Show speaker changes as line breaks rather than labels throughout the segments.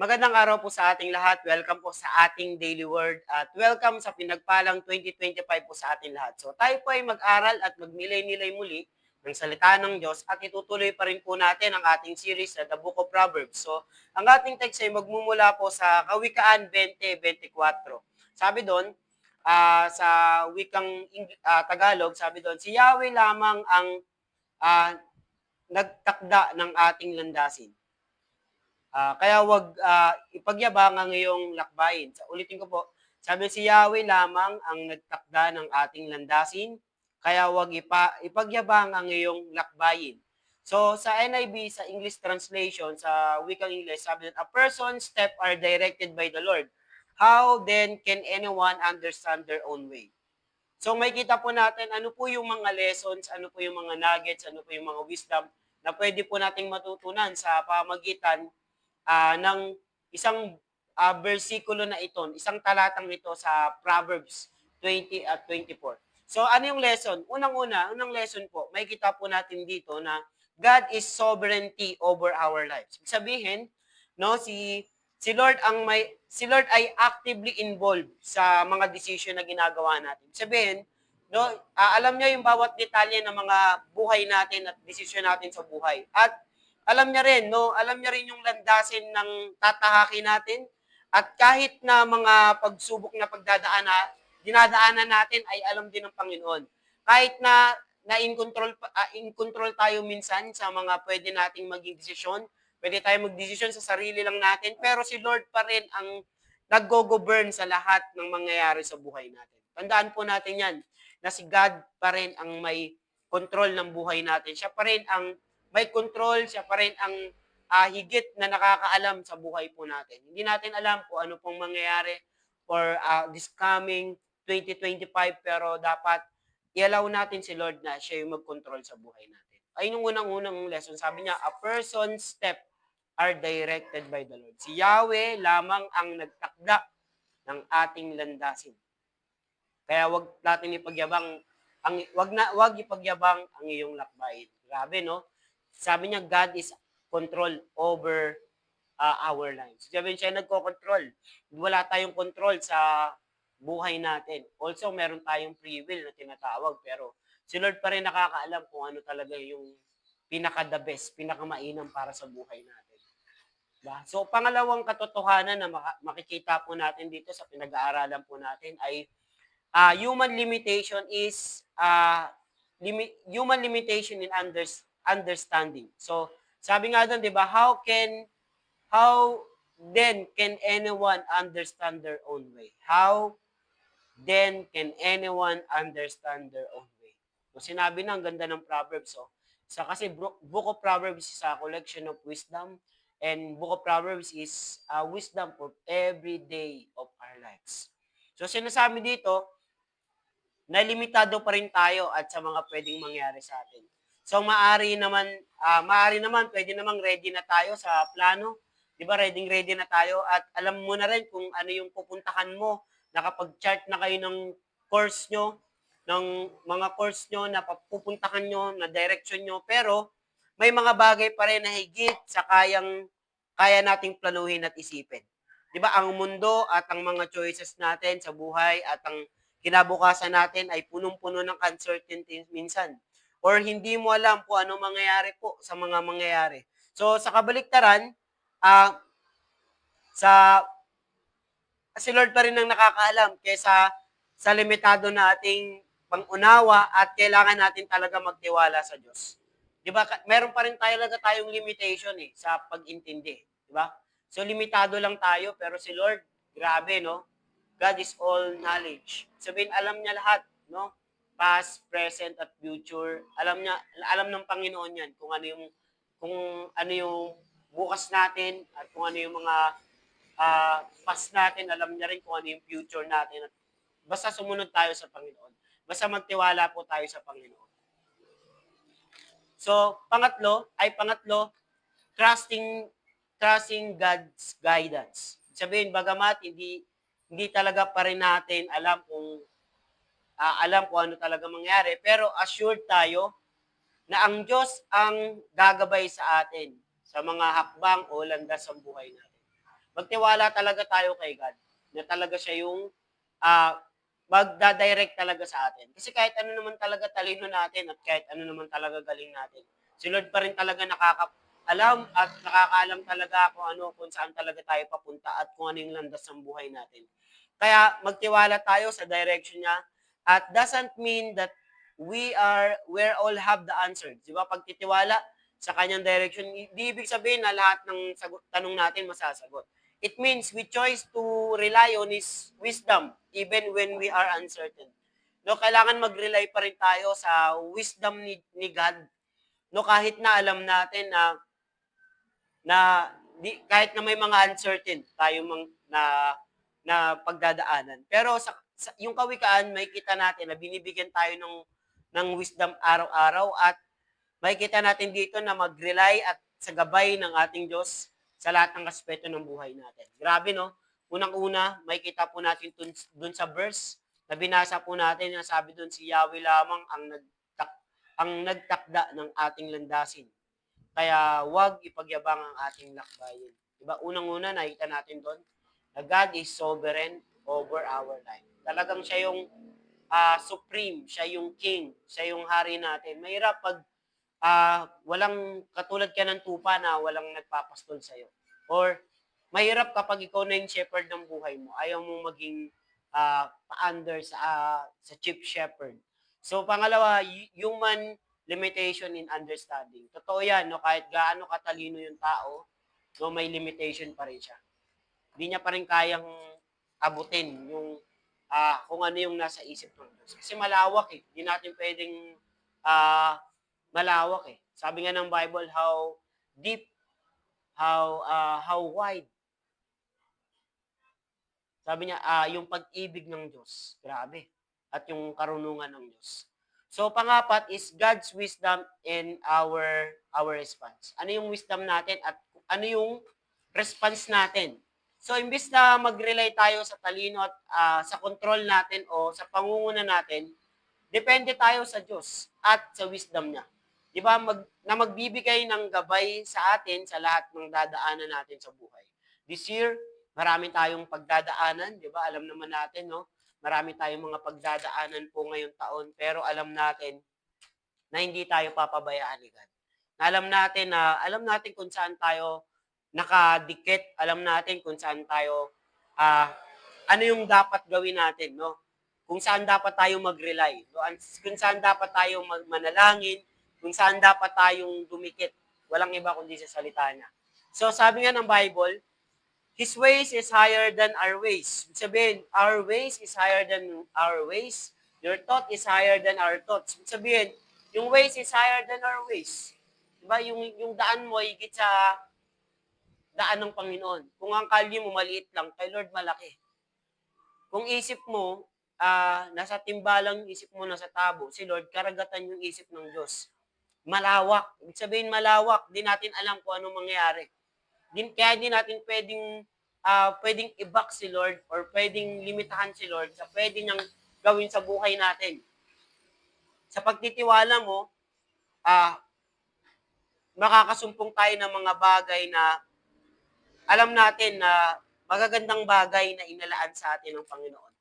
Magandang araw po sa ating lahat. Welcome po sa ating Daily Word at welcome sa pinagpalang 2025 po sa ating lahat. So tayo po ay mag-aral at magnilay-nilay muli ng salita ng Diyos at itutuloy pa rin po natin ang ating series na The Book of Proverbs. So ang ating text ay magmumula po sa Kawikaan 20:24. Sabi doon, sa wikang Tagalog, sabi doon, si Yahweh lamang ang ah, nagtakda ng ating landasin. Kaya wag ipagyabang ang iyong lakbayin. Ulitin ko po, sabi si Yahweh lamang ang nagtakda ng ating landasin, kaya wag ipagyabang ang iyong lakbayin. So sa NIV, sa English translation, sa wikang English, sabi that a person's steps are directed by the Lord. How then can anyone understand their own way? So may kita po natin ano po yung mga lessons, ano po yung mga nuggets, ano po yung mga wisdom na pwede po nating matutunan sa pamagitan ng isang bersikulo na ito, isang talatang ito sa Proverbs 20 at 24. So ano yung lesson? Unang lesson po, may kita po natin dito na God is sovereignty over our lives. Ibig sabihin, no, si Lord ay actively involved sa mga decision na ginagawa natin. Ibig sabihin, no, alam niya yung bawat detalye ng mga buhay natin at decision natin sa buhay. At alam niya rin, no? Alam niya rin yung landasin ng tatahakin natin. At kahit na mga pagsubok na dinadaanan natin ay alam din ng Panginoon. Kahit na in control tayo minsan sa mga pwede nating maging desisyon, pwede tayo magdesisyon sa sarili lang natin, pero si Lord pa rin ang nag-go-govern sa lahat ng mangyayari sa buhay natin. Tandaan po natin yan, na si God pa rin ang may control ng buhay natin. Siya pa rin ang may control, siya pa rin ang higit na nakakaalam sa buhay po natin. Hindi natin alam kung ano pong mangyayari for this coming 2025, pero dapat i-allow natin si Lord na siya yung mag-control sa buhay natin. Ayun yung unang-unang lesson. Sabi niya, a person's step are directed by the Lord. Si Yahweh lamang ang nagtakda ng ating landasin. Kaya wag natin ipagyabang wag ipagyabang ang iyong lakbayin. Grabe, no? Sabi niya, God is control over our lives. Sabi niya, siya nagko-control. Wala tayong control sa buhay natin. Also, meron tayong free will na tinatawag, pero si Lord pa rin nakakaalam kung ano talaga yung pinaka-the best, pinaka-mainam para sa buhay natin. Diba? So, pangalawang katotohanan na makikita po natin dito sa pinag-aaralan po natin ay human limitation is human limitation in understanding. So, sabi nga doon, 'di ba, how then can anyone understand their own way? How then can anyone understand their own way? So, sinabi na ang ganda ng Proverbs, oh. Kasi Book of Proverbs is a collection of wisdom, and Book of Proverbs is wisdom for every day of our lives. So, sinasabi dito, na limitado pa rin tayo at sa mga pwedeng mangyari sa atin. So maaari naman pwede namang ready na tayo sa plano. 'Di ba? Ready na tayo at alam mo na rin kung ano yung pupuntahan mo. Nakapag-chart na kayo ng course nyo, ng mga course nyo na pupuntahan nyo, na direction nyo, pero may mga bagay pa rin na higit sa kaya nating planuhin at isipin. 'Di ba? Ang mundo at ang mga choices natin sa buhay at ang kinabukasan natin ay punong-puno ng uncertainty minsan. Or hindi mo alam kung ano mangyayari po sa mga mangyayari. So, sa kabaliktaran, sa si Lord pa rin ang nakakaalam kaysa sa limitado nating pangunawa at kailangan natin talaga magtiwala sa Diyos. 'Di ba? Meron pa rin talaga tayong limitation sa pag-intindi, 'di ba? So limitado lang tayo pero si Lord, grabe, no? God is all knowledge. Sabihin, alam niya lahat, no? Past, present, at future. Alam ng Panginoon yan kung ano yung bukas natin at kung ano yung mga past natin. Alam niya rin kung ano yung future natin. At basta sumunod tayo sa Panginoon. Basta magtiwala po tayo sa Panginoon. So, pangatlo, trusting God's guidance. Sabihin, bagamat hindi talaga pa rin natin alam kung ano talaga mangyari, pero assured tayo na ang Diyos ang gagabay sa atin sa mga hakbang o landas sa buhay natin. magtiwala talaga tayo kay God na talaga siya yung ah, magda-direct talaga sa atin. Kasi kahit ano naman talaga talino natin at kahit ano naman talaga galing natin, si Lord pa rin talaga alam at nakakaalam talaga kung saan talaga tayo papunta at kung ano yung landas ng buhay natin. Kaya magtiwala tayo sa direction niya at doesn't mean that we're all have the answer. Di ba? Pagtitiwala sa kanyang direction, di ibig sabihin na lahat ng tanong natin masasagot. It means we choose to rely on His wisdom even when we are uncertain. No, kailangan mag-rely pa rin tayo sa wisdom ni God. No, kahit na alam natin na kahit na may mga uncertain tayo na pagdadaanan. Pero yung kawikaan, may kita natin na binibigyan tayo ng wisdom araw-araw at may kita natin dito na mag-rely at sa gabay ng ating Diyos sa lahat ng aspeto ng buhay natin. Grabe, no? Unang-una, may kita po natin dun sa verse na binasa po natin na sabi dun si Yahweh lamang ang nagtakda ng ating landasin. Kaya wag ipagyabang ang ating lakbayin. Diba? Unang-una, nakita natin doon na God is sovereign over our life. Talagang siya yung supreme, siya yung king, siya yung hari natin. Mahirap pag walang katulad ka ng tupa na walang nagpapastol sa'yo. Or mahirap kapag ikaw na yung shepherd ng buhay mo. Ayaw mong maging pa-under sa chief shepherd. So pangalawa, human limitation in understanding. Totoo yan, no? Kahit gaano katalino yung tao, no, may limitation pa rin siya. Hindi niya pa rin kayang abutin yung kung ano yung nasa isip ng Diyos. Kasi malawak eh. Hindi natin pwedeng malawak eh. Sabi nga ng Bible, how deep, how wide. Sabi niya, yung pag-ibig ng Diyos. Grabe. At yung karunungan ng Diyos. So, pangapat is God's wisdom in our response. Ano yung wisdom natin at ano yung response natin? So, imbis na mag-rely tayo sa talino at sa control natin o sa pangunguna natin, depende tayo sa Diyos at sa wisdom niya. Di ba? Na magbibigay ng gabay sa atin sa lahat ng dadaanan natin sa buhay. This year, marami tayong pagdadaanan, di ba? Alam naman natin, no? Marami tayong mga pagdadaanan po ngayong taon, pero alam natin na hindi tayo papabayaan ni God. Alam natin kung saan tayo nakadikit, alam natin kung saan tayo, ano yung dapat gawin natin, no? Kung saan dapat tayo mag-rely, no? Kung saan dapat tayo manalangin, kung saan dapat tayong dumikit. Walang iba kundi sa salita niya. So sabi nga ng Bible, His ways is higher than our ways. Sabihin, our ways is higher than our ways. Your thought is higher than our thoughts. Sabihin, yung ways is higher than our ways. Diba? Yung daan mo, higit sa daan ng Panginoon. Kung ang kalye mo maliit lang, kay Lord malaki. Kung isip mo, nasa timbalang isip mo nasa tabo, si Lord, karagatan yung isip ng Diyos. Malawak. Ibig sabihin malawak. Di natin alam kung anong mangyayari. Kaya hindi natin pwedeng i-back si Lord or pwedeng limitahan si Lord sa pwede niyang gawin sa buhay natin. Sa pagtitiwala mo, makakasumpong tayo ng mga bagay na alam natin na magagandang bagay na inalaan sa atin ng Panginoon.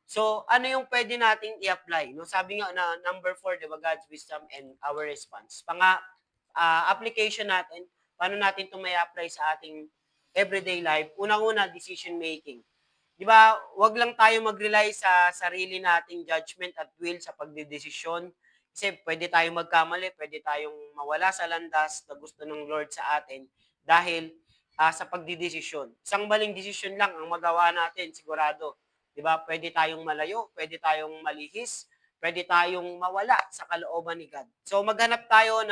So, ano yung pwede nating i-apply? No, sabi nga na number 4, di ba, God's wisdom and our response. Application natin, paano natin ito may apply sa ating everyday life? Unang-una, decision making. Di ba, wag lang tayo mag-rely sa sarili nating judgment at will sa pagdedesisyon. Kasi pwede tayong magkamali, pwede tayong mawala sa landas na gusto ng Lord sa atin dahil sa pagdedesisyon. Isang maling desisyon lang ang magawa natin, sigurado. Diba? Pwede tayong malayo, pwede tayong malihis, pwede tayong mawala sa kalooban ni God. So maghanap tayo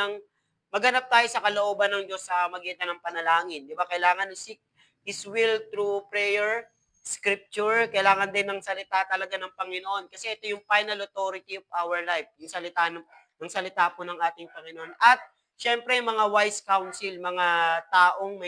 sa kalooban ng Diyos sa magitan ng panalangin. Diba? Kailangan seek His will through prayer, scripture, kailangan din ng salita talaga ng Panginoon. Kasi ito yung final authority of our life, yung salita po ng ating Panginoon. At syempre, mga wise counsel, mga taong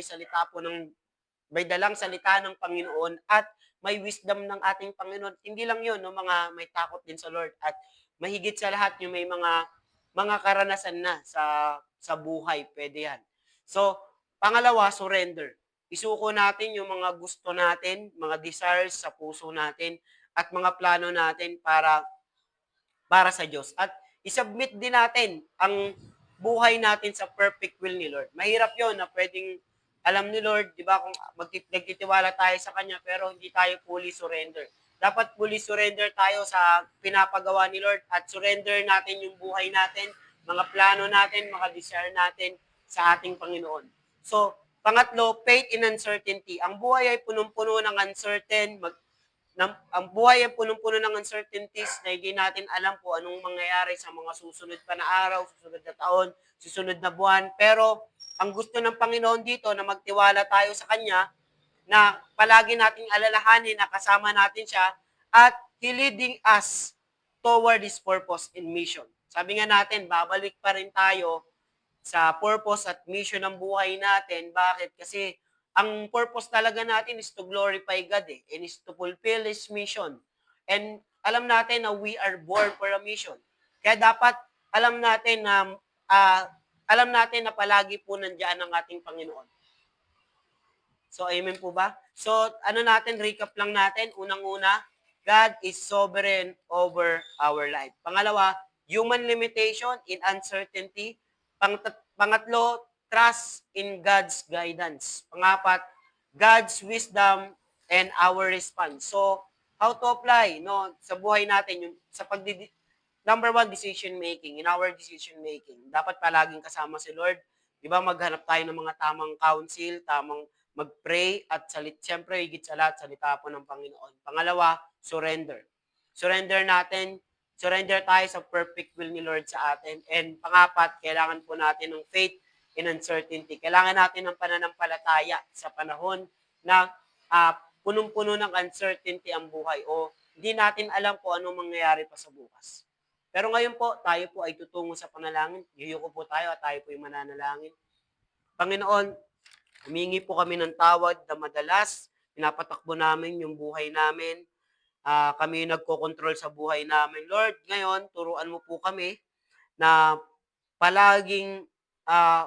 may dalang salita ng Panginoon at may wisdom ng ating Panginoon. Hindi lang yun, no, mga may takot din sa Lord. At mahigit sa lahat, yung may mga karanasan na sa buhay. Pwede yan. So, pangalawa, surrender. isuko natin yung mga gusto natin, mga desires sa puso natin, at mga plano natin para sa Diyos. At isubmit din natin ang buhay natin sa perfect will ni Lord. Mahirap yon na pwedeng alam ni Lord, di ba, kung nagtitiwala tayo sa Kanya, pero hindi tayo fully surrender. Dapat fully surrender tayo sa pinapagawa ni Lord at surrender natin yung buhay natin, mga plano natin, mga desire natin sa ating Panginoon. So, pangatlo, faith in uncertainty. Ang buhay ay punong-puno ng uncertain, ang buhay ay punong-puno ng uncertainties na hindi natin alam kung anong mangyayari sa mga susunod pa na araw, susunod na taon, susunod na buwan. Pero ang gusto ng Panginoon dito na magtiwala tayo sa Kanya, na palagi nating alalahanin na kasama natin siya at He leading us toward His purpose and mission. Sabi nga natin, babalik pa rin tayo sa purpose at mission ng buhay natin. Bakit? Kasi ang purpose talaga natin is to glorify God and is to fulfill His mission. And alam natin na we are born for a mission. Kaya dapat alam natin na palagi po nandiyan ang ating Panginoon. So, amen po ba? So, recap lang natin. Unang-una, God is sovereign over our life. Pangalawa, human limitation in uncertainty. Pangatlo, trust in God's guidance. Pangapat, God's wisdom and our response. So, how to apply sa buhay natin yung number one, decision making. In our decision making, dapat palaging kasama si Lord. Di ba, maghanap tayo ng mga tamang counsel, tamang mag-pray at siyempre higit sa lahat salita po ng Panginoon. Pangalawa, surrender. Surrender tayo sa perfect will ni Lord sa atin. And pangapat, kailangan po natin ng faith in uncertainty. Kailangan natin ng pananampalataya sa panahon na punong-puno ng uncertainty ang buhay o hindi natin alam po anong mangyayari pa sa bukas. Pero ngayon po, tayo po ay tutungo sa panalangin. Yuyuko po tayo at tayo po ay mananalangin. Panginoon, humingi po kami ng tawad na madalas. Pinapatakbo namin yung buhay namin. Kami yung nagkokontrol sa buhay namin. Lord, ngayon, turuan mo po kami na palaging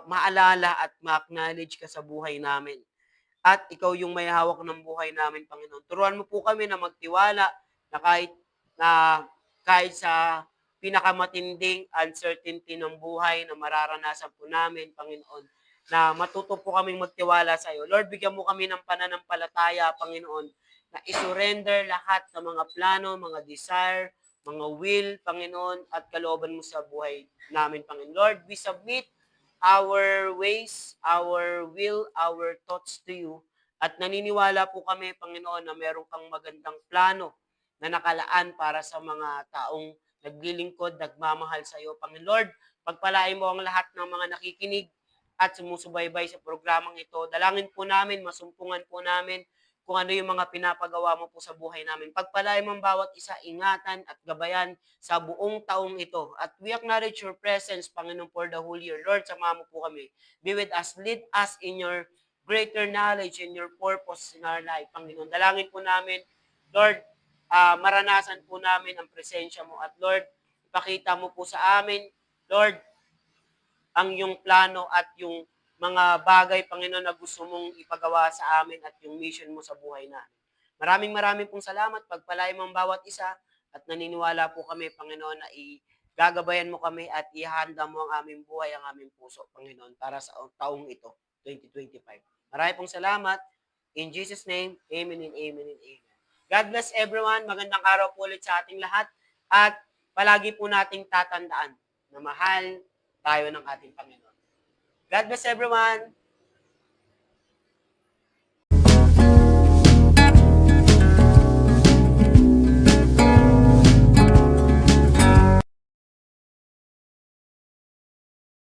maalala at ma-acknowledge ka sa buhay namin. At ikaw yung may hawak ng buhay namin, Panginoon. Turuan mo po kami na magtiwala na kahit sa pinakamatinding uncertainty ng buhay na mararanasan po namin, Panginoon, na matuto po kaming magtiwala sa iyo. Lord, bigyan mo kami ng pananampalataya, Panginoon, na isurrender lahat ng mga plano, mga desire, mga will, Panginoon, at kalooban mo sa buhay namin, Panginoon. Lord, we submit our ways, our will, our thoughts to you. At naniniwala po kami, Panginoon, na meron kang magandang plano na nakalaan para sa mga taong naglilingkod, nagmamahal sa iyo. Panginoon Lord, pagpalain mo ang lahat ng mga nakikinig at sumusubaybay sa programang ito. Dalangin po namin, masumpungan po namin kung ano yung mga pinapagawa mo po sa buhay namin. Pagpalain mo ang bawat isa, ingatan at gabayan sa buong taong ito. At we acknowledge your presence, Panginoon, for the whole year. Lord, samahan mo po kami. Be with us. Lead us in your greater knowledge and your purpose in our life, Panginoon. Dalangin po namin, Lord, maranasan po namin ang presensya mo. At Lord, ipakita mo po sa amin, Lord, ang iyong plano at yung mga bagay, Panginoon, na gusto mong ipagawa sa amin at yung mission mo sa buhay namin. Maraming pong salamat. Pagpalain mo ang bawat isa at naniniwala po kami, Panginoon, na gagabayan mo kami at ihanda mo ang aming buhay, ang aming puso, Panginoon, para sa taong ito, 2025. Maraming pong salamat. In Jesus' name, amen and amen and amen. God bless everyone. Magandang araw po ulit sa ating lahat. At palagi po nating tatandaan na mahal tayo ng ating Panginoon. God bless everyone.